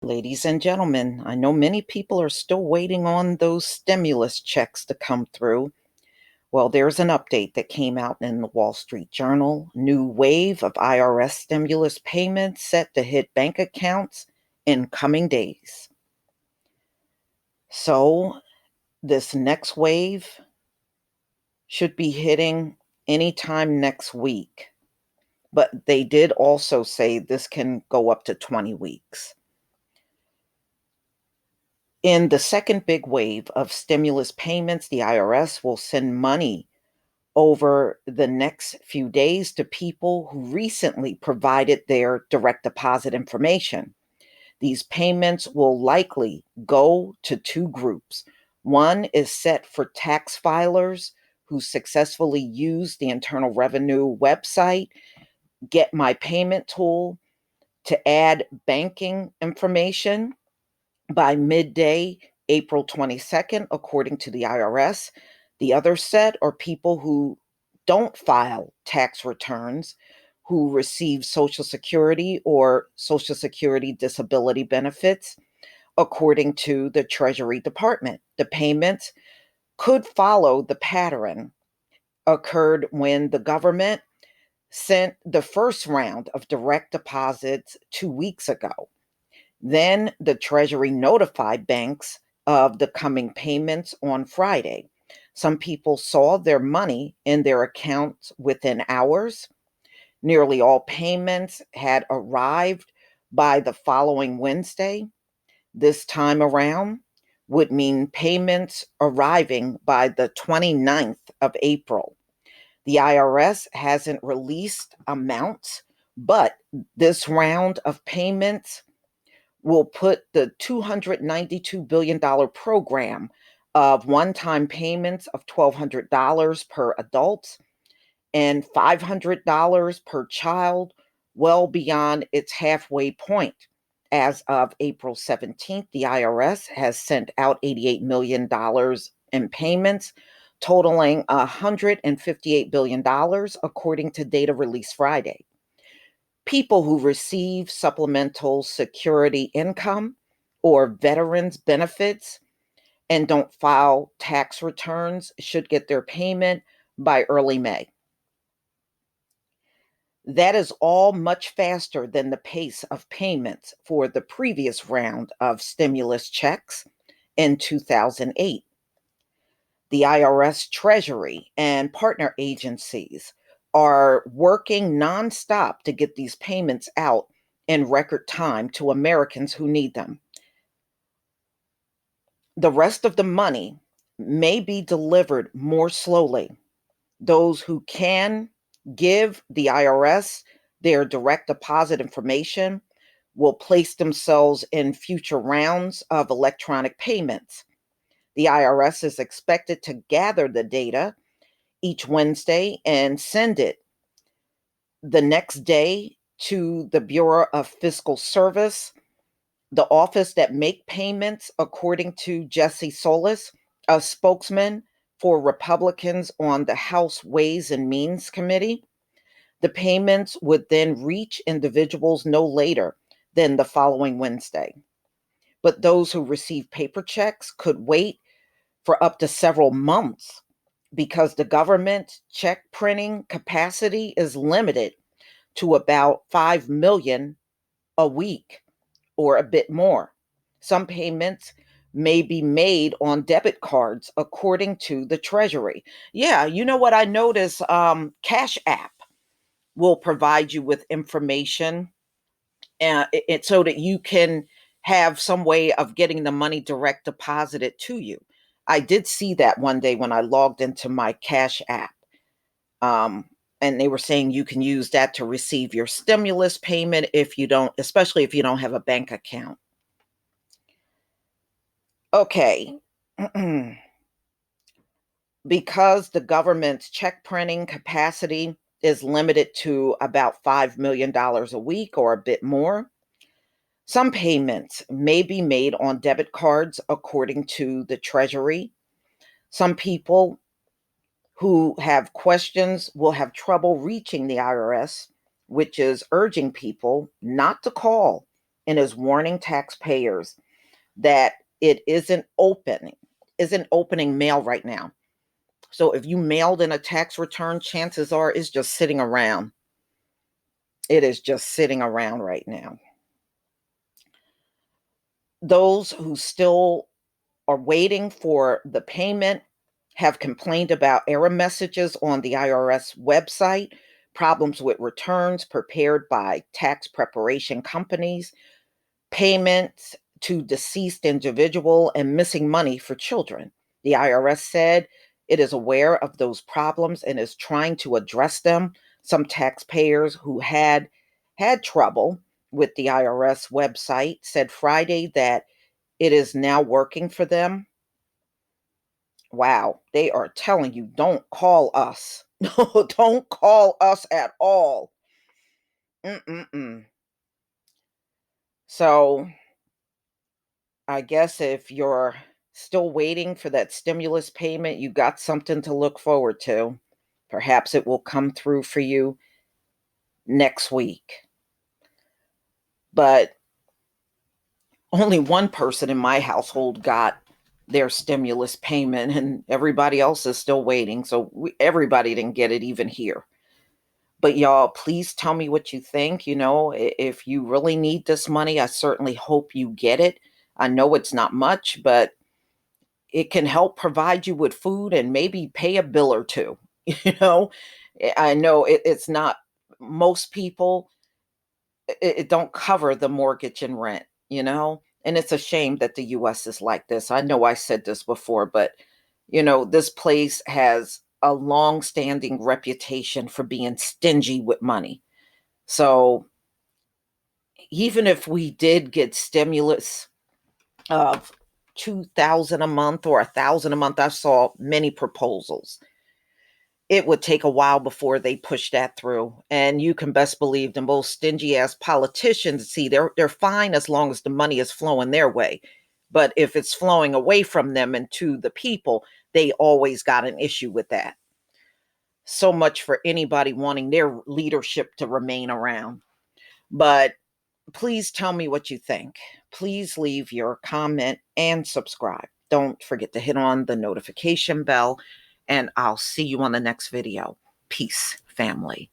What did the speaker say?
Ladies and gentlemen, I know many people are still waiting on those stimulus checks to come through. Well, there's an update that came out in the Wall Street Journal. New wave of IRS stimulus payments set to hit bank accounts in coming days. So, this next wave should be hitting anytime next week. But they did also say this can go up to 20 weeks. In the second big wave of stimulus payments, the IRS will send money over the next few days to people who recently provided their direct deposit information. These payments will likely go to two groups. One is set for tax filers who successfully use the Internal Revenue website, Get My Payment tool, to add banking information by midday, April 22nd, according to the IRS. The other set are people who don't file tax returns, who receive Social Security or Social Security disability benefits, according to the Treasury Department. The payments could follow the pattern occurred when the government sent the first round of direct deposits 2 weeks ago. Then the Treasury notified banks of the coming payments on Friday. Some people saw their money in their accounts within hours. Nearly all payments had arrived by the following Wednesday. This time around would mean payments arriving by the 29th of April. The IRS hasn't released amounts, but this round of payments will put the $292 billion program of one-time payments of $1,200 per adult and $500 per child well beyond its halfway point. As of April 17th, the IRS has sent out $88 million in payments, totaling $158 billion, according to data released Friday. People who receive supplemental security income or veterans benefits and don't file tax returns should get their payment by early May. That is all much faster than the pace of payments for the previous round of stimulus checks in 2008. The IRS, Treasury, and partner agencies are working nonstop to get these payments out in record time to Americans who need them. The rest of the money may be delivered more slowly. Those who can give the IRS their direct deposit information will place themselves in future rounds of electronic payments. The IRS is expected to gather the data each Wednesday and send it the next day to the Bureau of Fiscal Service, the office that make payments, according to Jesse Solis, a spokesman for Republicans on the House Ways and Means Committee. The payments would then reach individuals no later than the following Wednesday. But those who receive paper checks could wait for up to several months because the government check printing capacity is limited to about 5 million a week or a bit more. Some payments may be made on debit cards, according to the Treasury. Yeah, you know what I notice? Cash App will provide you with information so that you can have some way of getting the money direct deposited to you. I did see that one day when I logged into my Cash App. Um, and they were saying you can use that to receive your stimulus payment if you don't, especially if you don't have a bank account. Okay. Because the government's check printing capacity is limited to about $5 million a week or a bit more, some payments may be made on debit cards, according to the Treasury. Some people who have questions will have trouble reaching the IRS, which is urging people not to call and is warning taxpayers that it isn't opening mail right now. So if you mailed in a tax return, chances are it's just sitting around. It is just sitting around right now. Those who still are waiting for the payment have complained about error messages on the IRS website, problems with returns prepared by tax preparation companies, payments to deceased individual, and missing money for children. The IRS said it is aware of those problems and is trying to address them. Some taxpayers who had trouble with the IRS website said Friday that it is now working for them. Wow, they are telling you don't call us. No, don't call us at all. Mm-mm-mm. So I guess if you're still waiting for that stimulus payment, you got something to look forward to. Perhaps it will come through for you next week. But only one person in my household got their stimulus payment, and everybody else is still waiting. So everybody didn't get it, even here. But y'all, please tell me what you think. If you really need this money, I certainly hope you get it. I know it's not much, but it can help provide you with food and maybe pay a bill or two. You know, I know it's not most people, it don't cover the mortgage and rent. And it's a shame that the US is like this. I know I said this before, but this place has a long-standing reputation for being stingy with money. So even if we did get stimulus of 2,000 a month or 1,000 a month, I saw many proposals. It would take a while before they push that through. And you can best believe the most stingy ass politicians, see, they're fine as long as the money is flowing their way. But if it's flowing away from them and to the people, they always got an issue with that. So much for anybody wanting their leadership to remain around. But please tell me what you think. Please leave your comment and subscribe. Don't forget to hit on the notification bell, and I'll see you on the next video. Peace, family.